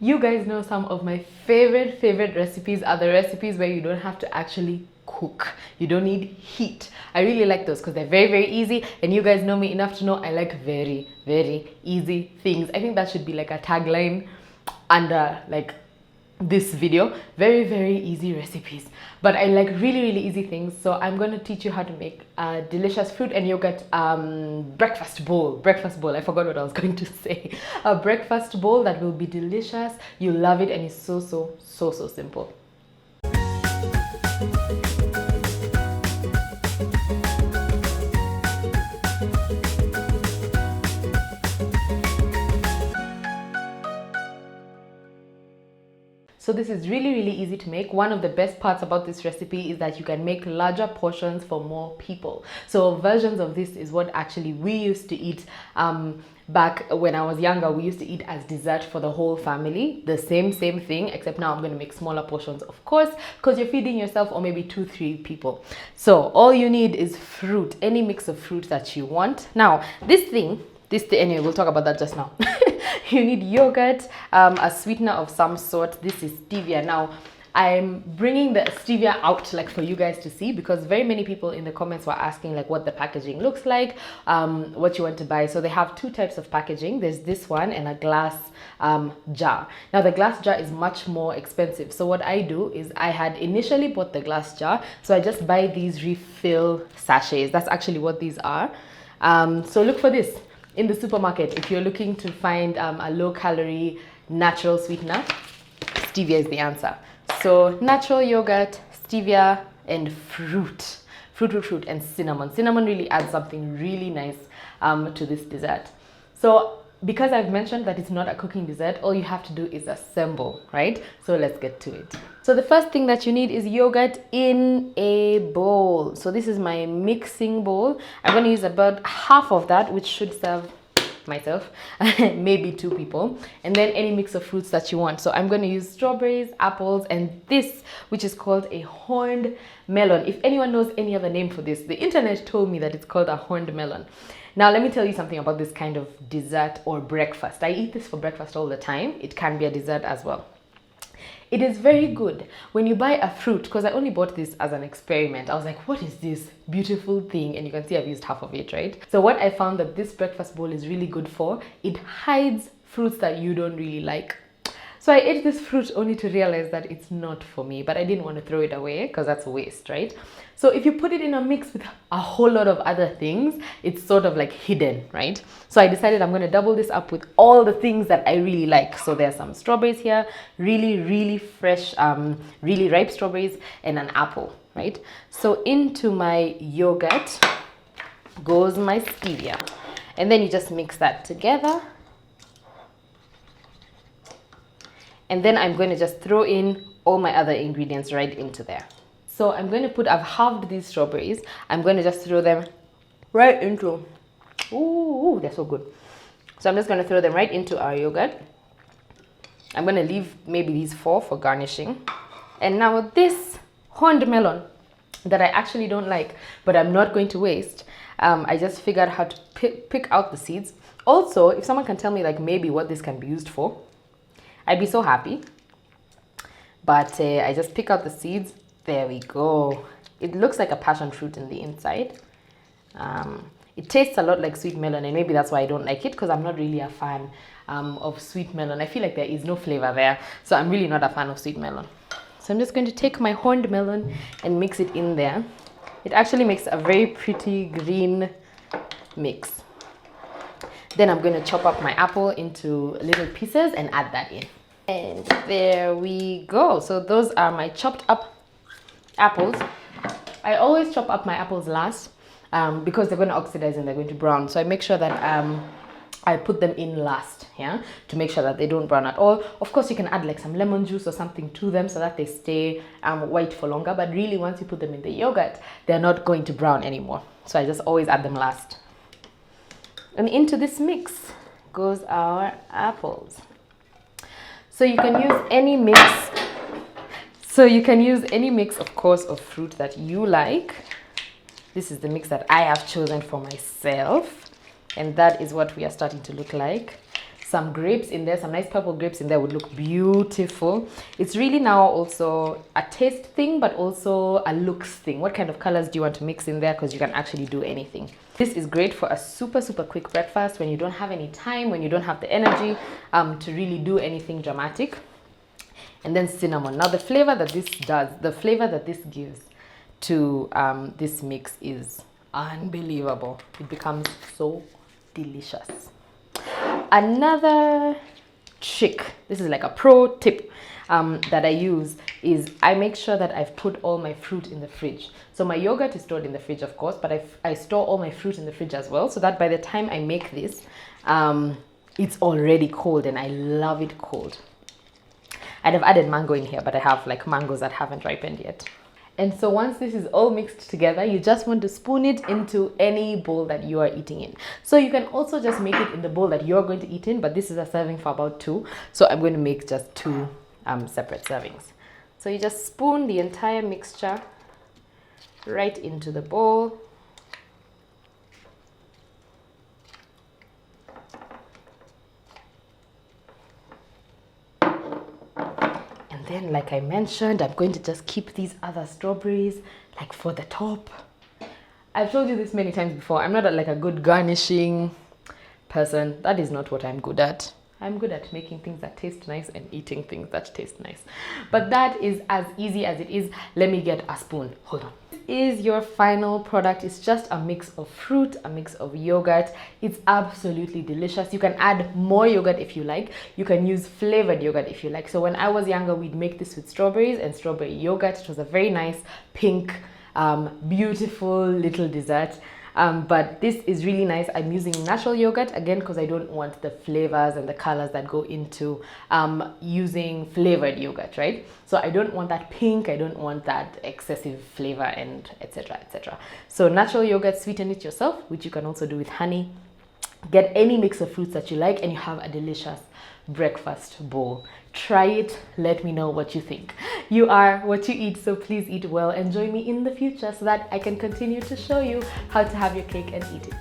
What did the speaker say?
You guys know some of my favorite recipes are the recipes where you don't have to actually cook. You don't need heat. I really like those because they're very easy, and you guys know me enough to know I like very easy things. I think that should be like a tagline under like this video. Very easy recipes, but I like really easy things. So I'm going to teach you how to make a delicious fruit and yogurt breakfast bowl. I forgot what I was going to say. A breakfast bowl that will be delicious. You love it, and it's so simple. So this is really easy to make. One of the best parts about this recipe is that you can make larger portions for more people. So versions of this is what actually we used to eat back when I was younger. We used to eat as dessert for the whole family. The same thing, except now I'm going to make smaller portions, of course, because you're feeding yourself or maybe 2-3 people. So all you need is fruit, any mix of fruit that you want. Now this thing, anyway, we'll talk about that just now. You need yogurt, a sweetener of some sort. This is stevia. Now I'm bringing the stevia out like for you guys to see, because very many people in the comments were asking like what the packaging looks like, what you want to buy. So they have two types of packaging. There's this one and a glass jar. Now the glass jar is much more expensive. So what I do is I had initially bought the glass jar, so I just buy these refill sachets. That's actually what these are. So look for this in the supermarket if you're looking to find a low-calorie natural sweetener. Stevia is the answer. So natural yogurt, stevia, and fruit and cinnamon. Cinnamon really adds something really nice to this dessert. So because I've mentioned that it's not a cooking dessert, all you have to do is assemble, right? So let's get to it. So the first thing that you need is yogurt in a bowl. So this is my mixing bowl. I'm going to use about half of that, which should serve myself, maybe 2 people, and then any mix of fruits that you want. So I'm going to use strawberries, apples, and this, which is called a horned melon. If anyone knows any other name for this, the internet told me that it's called a horned melon. Now let me tell you something about this kind of dessert or breakfast. I eat this for breakfast all the time. It can be a dessert as well. It is very good when you buy a fruit, because I only bought this as an experiment. I was like, what is this beautiful thing? And you can see I've used half of it, right? So what I found that this breakfast bowl is really good for, it hides fruits that you don't really like. So I ate this fruit only to realize that it's not for me, but I didn't want to throw it away because that's waste, right? So if you put it in a mix with a whole lot of other things, it's sort of like hidden, right? So I decided I'm going to double this up with all the things that I really like. So there's some strawberries here, really fresh, really ripe strawberries, and an apple, right? So into my yogurt goes my stevia. And then you just mix that together. And then I'm going to just throw in all my other ingredients right into there. So I'm going to put, I've halved these strawberries. I'm going to just throw them right into, ooh, they're so good. So I'm just going to throw them right into our yogurt. I'm going to leave maybe these 4 for garnishing. And now this horned melon that I actually don't like, but I'm not going to waste, I just figured how to pick out the seeds. Also, if someone can tell me like maybe what this can be used for, I'd be so happy. But I just pick out the seeds. There we go. It looks like a passion fruit in the inside. It tastes a lot like sweet melon, and maybe that's why I don't like it, because I'm not really a fan of sweet melon. I feel like there is no flavor there, so I'm really not a fan of sweet melon. So I'm just going to take my horned melon and mix it in there. It actually makes a very pretty green mix. Then I'm going to chop up my apple into little pieces and add that in. And there we go. So those are my chopped up apples. I always chop up my apples last because they're going to oxidize and they're going to brown. So I make sure that I put them in last, yeah, to make sure that they don't brown at all. Of course, you can add like some lemon juice or something to them so that they stay white for longer. But really, once you put them in the yogurt, they're not going to brown anymore. So I just always add them last. And into this mix goes our apples. So you can use any mix. Of course, of fruit that you like. This is the mix that I have chosen for myself. And that is what we are starting to look like. some grapes in there, some nice purple grapes in there would look beautiful. It's really now also a taste thing, but also a looks thing. What kind of colors do you want to mix in there? Because you can actually do anything. This is great for a super quick breakfast when you don't have any time, when you don't have the energy to really do anything dramatic. And then cinnamon. Now the flavor that this gives to this mix is unbelievable. It becomes so delicious. Another trick, this is like a pro tip that I use, is I make sure that I've put all my fruit in the fridge. So my yogurt is stored in the fridge, of course, but I store all my fruit in the fridge as well, so that by the time I make this, it's already cold, and I love it cold. I'd have added mango in here, but I have like mangoes that haven't ripened yet. And so once this is all mixed together, you just want to spoon it into any bowl that you are eating in. So you can also just make it in the bowl that you're going to eat in, but this is a serving for about 2. So I'm going to make just 2 separate servings. So you just spoon the entire mixture right into the bowl. Then, like I mentioned, I'm going to just keep these other strawberries like for the top. I've told you this many times before. I'm not like a good garnishing person. That is not what I'm good at. I'm good at making things that taste nice and eating things that taste nice. But that is as easy as it is. Let me get a spoon. Hold on. Is your final product. It's just a mix of fruit, a mix of yogurt. It's absolutely delicious. You can add more yogurt if you like. You can use flavored yogurt if you like. So when I was younger, we'd make this with strawberries and strawberry yogurt. It was a very nice pink beautiful little dessert. But this is really nice. I'm using natural yogurt again because I don't want the flavors and the colors that go into using flavored yogurt, right? So I don't want that pink, I don't want that excessive flavor, and etc, etc. So natural yogurt, sweeten it yourself, which you can also do with honey. Get any mix of fruits that you like, and you have a delicious breakfast bowl. Try it, let me know what you think. You are what you eat, so please eat well and join me in the future so that I can continue to show you how to have your cake and eat it.